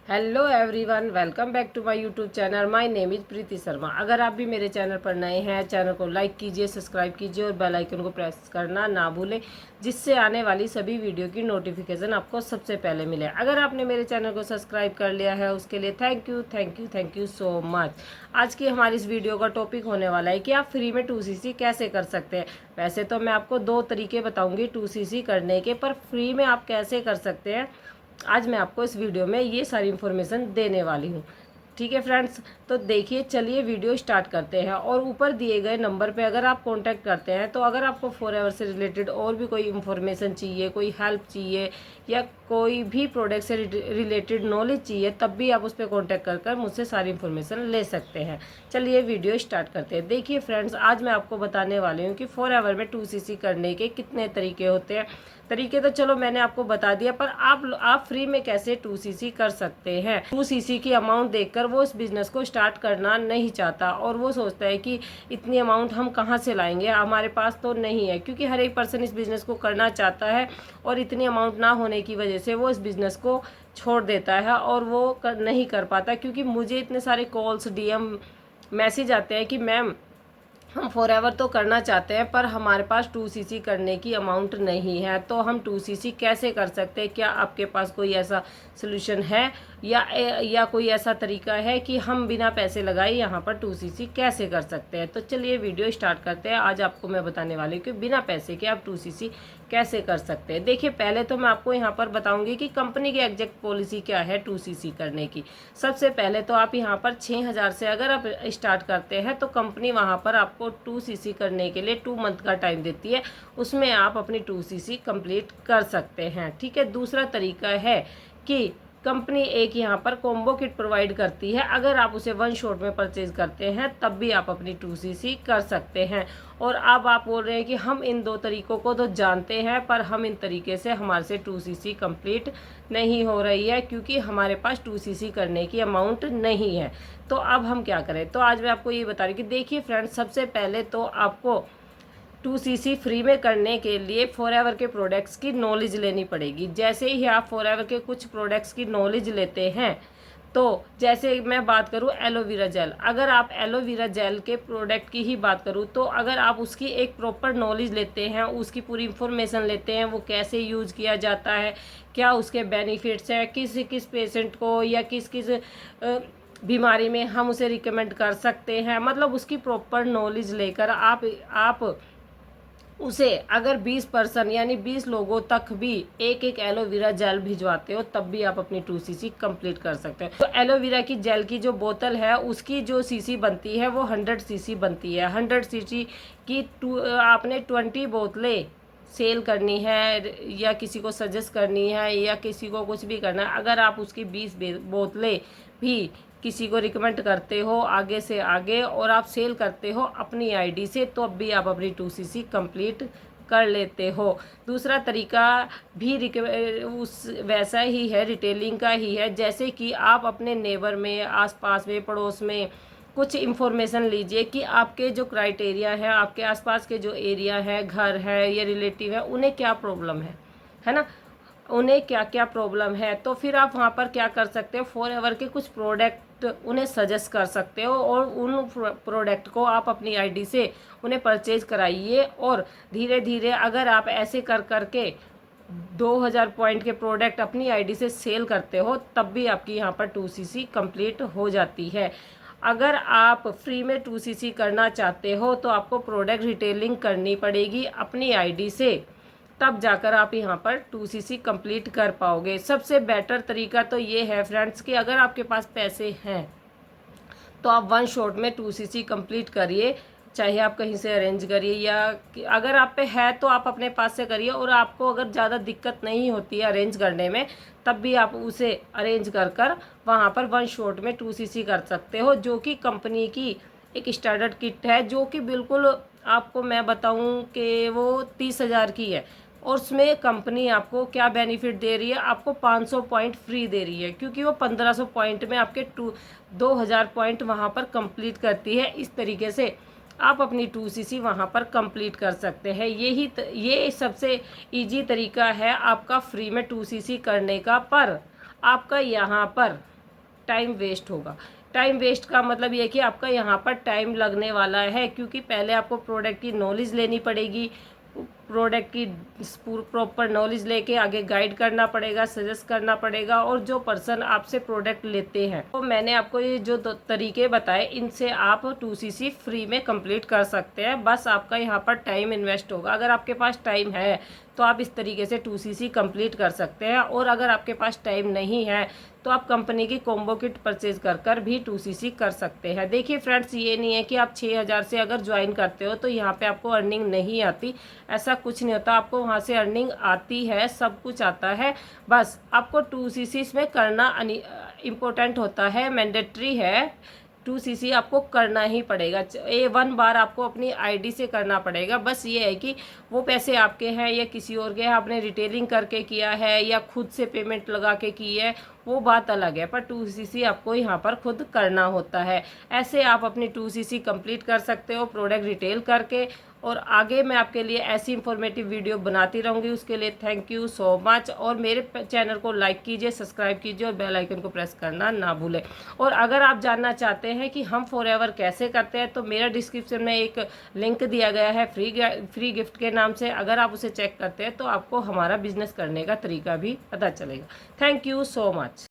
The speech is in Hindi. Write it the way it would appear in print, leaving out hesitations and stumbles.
Hello everyone, welcome back to my YouTube channel. My name is Preeti Sharma. अगर आप भी मेरे चैनल पर नए हैं, चैनल को लाइक कीजिए, सब्सक्राइब कीजिए और बेल आइकन को प्रेस करना ना भूलें, जिससे आने वाली सभी वीडियो की नोटिफिकेशन आपको सबसे पहले मिले। अगर आपने मेरे चैनल को सब्सक्राइब कर लिया है उसके लिए थैंक यू सो मच। आज की हमारी इस वीडियो का टॉपिक होने वाला है कि आप फ्री में 2cc कैसे कर सकते हैं। वैसे तो मैं आपको दो तरीके बताऊँगी 2cc करने के, पर फ्री में आप कैसे कर सकते हैं आज मैं आपको इस वीडियो में ये सारी इन्फॉर्मेशन देने वाली हूँ। ठीक है फ्रेंड्स, तो देखिए, चलिए वीडियो स्टार्ट करते हैं। और ऊपर दिए गए नंबर पे अगर आप कांटेक्ट करते हैं, तो अगर आपको फॉरएवर से रिलेटेड और भी कोई इन्फॉर्मेशन चाहिए, कोई हेल्प चाहिए या कोई भी प्रोडक्ट से रिलेटेड नॉलेज चाहिए, तब भी आप उस पर कॉन्टैक्ट कर मुझसे सारी इन्फॉर्मेशन ले सकते हैं। चलिए वीडियो स्टार्ट करते हैं। देखिए फ्रेंड्स, आज मैं आपको बताने वाली हूँ कि फॉरएवर में 2cc करने के कितने तरीके होते हैं। तरीके तो चलो मैंने आपको बता दिया, पर आप फ्री में कैसे 2cc कर सकते हैं। 2cc की अमाउंट देखकर वो इस बिज़नेस को स्टार्ट करना नहीं चाहता और वो सोचता है कि इतनी अमाउंट हम कहाँ से लाएंगे, हमारे पास तो नहीं है। क्योंकि हर एक पर्सन इस बिज़नेस को करना चाहता है और इतनी अमाउंट ना होने की वजह से वो इस बिज़नेस को छोड़ देता है और वो नहीं कर पाता। क्योंकि मुझे इतने सारे कॉल्स, डीएम, मैसेज आते हैं कि मैम हम फॉरएवर तो करना चाहते हैं पर हमारे पास 2cc करने की अमाउंट नहीं है, तो हम 2cc कैसे कर सकते हैं। क्या आपके पास कोई ऐसा सोल्यूशन है या कोई ऐसा तरीका है कि हम बिना पैसे लगाए यहाँ पर 2cc कैसे कर सकते हैं। तो चलिए वीडियो स्टार्ट करते हैं। आज आपको मैं बताने वाली हूँ कि बिना पैसे के आप 2cc कैसे कर सकते हैं। देखिए, पहले तो मैं आपको यहाँ पर बताऊंगी कि कंपनी की एग्जैक्ट पॉलिसी क्या है 2cc करने की। सबसे पहले तो आप यहाँ पर 6000 से अगर आप स्टार्ट करते हैं, तो कंपनी वहाँ पर आपको 2cc करने के लिए 2 मंथ का टाइम देती है। उसमें आप अपनी 2cc कंप्लीट कर सकते हैं। ठीक है। दूसरा तरीका है कि कंपनी एक यहाँ पर कॉम्बो किट प्रोवाइड करती है। अगर आप उसे वन शॉट में परचेज करते हैं, तब भी आप अपनी 2cc कर सकते हैं। और अब आप बोल रहे हैं कि हम इन दो तरीकों को तो जानते हैं, पर हम इन तरीके से हमारे से 2cc कंप्लीट नहीं हो रही है, क्योंकि हमारे पास 2cc करने की अमाउंट नहीं है। तो अब हम क्या करें। तो आज मैं आपको ये बता रही हूँ कि देखिए फ्रेंड्स, सबसे पहले तो आपको 2cc फ्री में करने के लिए फॉरएवर के प्रोडक्ट्स की नॉलेज लेनी पड़ेगी। जैसे ही आप फॉरएवर के कुछ प्रोडक्ट्स की नॉलेज लेते हैं, तो जैसे मैं बात करूं एलोवेरा जेल, अगर आप एलोवेरा जेल के प्रोडक्ट की ही बात करूं, तो अगर आप उसकी एक प्रॉपर नॉलेज लेते हैं, उसकी पूरी इन्फॉर्मेशन लेते हैं, वो कैसे यूज़ किया जाता है, क्या उसके बेनिफिट्स हैं, किस किस पेशेंट को या किस किस बीमारी में हम उसे रिकमेंड कर सकते हैं, मतलब उसकी प्रॉपर नॉलेज लेकर आप उसे अगर 20 पर्सन यानी 20 लोगों तक भी एक एक एलोवेरा जेल भिजवाते हो, तब भी आप अपनी 2cc कंप्लीट कर सकते हो। तो एलोवेरा की जेल की जो बोतल है, उसकी जो सीसी बनती है वो 100cc बनती है। 100cc की आपने 20 बोतलें सेल करनी है या किसी को सजेस्ट करनी है या किसी को कुछ भी करना है। अगर आप उसकी 20 बोतलें भी किसी को रिकमेंड करते हो आगे से आगे और आप सेल करते हो अपनी आईडी से, तो अब भी आप अपनी 2cc कंप्लीट कर लेते हो। दूसरा तरीका भी उस वैसा ही है, रिटेलिंग का ही है। जैसे कि आप अपने नेबर में, आसपास में, पड़ोस में कुछ इन्फॉर्मेशन लीजिए कि आपके जो क्राइटेरिया है, आपके आसपास के जो एरिया है, घर है या रिलेटिव है, उन्हें क्या प्रॉब्लम है ना, उन्हें क्या क्या प्रॉब्लम है। तो फिर आप वहाँ पर क्या कर सकते हो, फॉरएवर के कुछ प्रोडक्ट उन्हें सजेस्ट कर सकते हो और उन प्रोडक्ट को आप अपनी आईडी से उन्हें परचेज कराइए। और धीरे धीरे अगर आप ऐसे कर करके 2000 पॉइंट के प्रोडक्ट अपनी आईडी से सेल करते हो, तब भी आपकी यहाँ पर 2cc कंप्लीट हो जाती है। अगर आप फ्री में 2cc करना चाहते हो, तो आपको प्रोडक्ट रिटेलिंग करनी पड़ेगी अपनी आईडी से, तब जाकर आप यहाँ पर 2cc कंप्लीट कर पाओगे। सबसे बेटर तरीका तो ये है फ्रेंड्स कि अगर आपके पास पैसे हैं, तो आप वन शॉट में 2cc कंप्लीट करिए। चाहे आप कहीं से अरेंज करिए या अगर आप पे है तो आप अपने पास से करिए। और आपको अगर ज़्यादा दिक्कत नहीं होती है अरेंज करने में, तब भी आप उसे अरेंज कर वहाँ पर वन शॉट में 2cc कर सकते हो, जो कि कंपनी की एक स्टैंडर्ड किट है, जो कि बिल्कुल आपको मैं बताऊं कि वो 30,000 की है। और उसमें कंपनी आपको क्या बेनिफिट दे रही है, आपको 500 पॉइंट फ्री दे रही है, क्योंकि वो 1500 पॉइंट में आपके 2000 पॉइंट वहाँ पर कंप्लीट करती है। इस तरीके से आप अपनी 2cc वहाँ पर कंप्लीट कर सकते हैं। ये सबसे इजी तरीका है आपका फ्री में 2cc करने का। पर आपका यहाँ पर टाइम वेस्ट होगा। टाइम वेस्ट का मतलब ये है कि आपका यहाँ पर टाइम लगने वाला है, क्योंकि पहले आपको प्रोडक्ट की नॉलेज लेनी पड़ेगी, प्रोडक्ट की प्रॉपर नॉलेज लेके आगे गाइड करना पड़ेगा, सजेस्ट करना पड़ेगा। और जो पर्सन आपसे प्रोडक्ट लेते हैं, तो मैंने आपको ये जो तरीके बताए, इनसे आप 2cc फ्री में कंप्लीट कर सकते हैं। बस आपका यहाँ पर टाइम इन्वेस्ट होगा। अगर आपके पास टाइम है तो आप इस तरीके से 2cc कंप्लीट कर सकते हैं, और अगर आपके पास टाइम नहीं है तो आप कंपनी की कॉम्बो किट परचेज कर भी 2cc कर सकते हैं। देखिए फ्रेंड्स, ये नहीं है कि आप 6000 से अगर ज्वाइन करते हो तो यहाँ पे आपको अर्निंग नहीं आती, ऐसा कुछ नहीं होता। आपको वहाँ से अर्निंग आती है, सब कुछ आता है। बस आपको 2cc में करना इम्पोर्टेंट होता है, मैंडेटरी है। 2cc आपको करना ही पड़ेगा। 1 बार आपको अपनी आईडी से करना पड़ेगा। बस ये है कि वो पैसे आपके हैं या किसी और के हैं, आपने रिटेलिंग करके किया है या खुद से पेमेंट लगा के की है, वो बात अलग है। पर 2cc आपको यहाँ पर खुद करना होता है। ऐसे आप अपनी 2cc कंप्लीट कर सकते हो प्रोडक्ट रिटेल करके। और आगे मैं आपके लिए ऐसी इंफॉर्मेटिव वीडियो बनाती रहूँगी। उसके लिए थैंक यू सो मच। और मेरे चैनल को लाइक कीजिए, सब्सक्राइब कीजिए और बेल आइकन को प्रेस करना ना भूलें। और अगर आप जानना चाहते हैं कि हम फॉरएवर कैसे करते हैं, तो मेरा डिस्क्रिप्शन में एक लिंक दिया गया है फ्री गिफ्ट के नाम से। अगर आप उसे चेक करते हैं तो आपको हमारा बिजनेस करने का तरीका भी पता चलेगा। Thank you so much.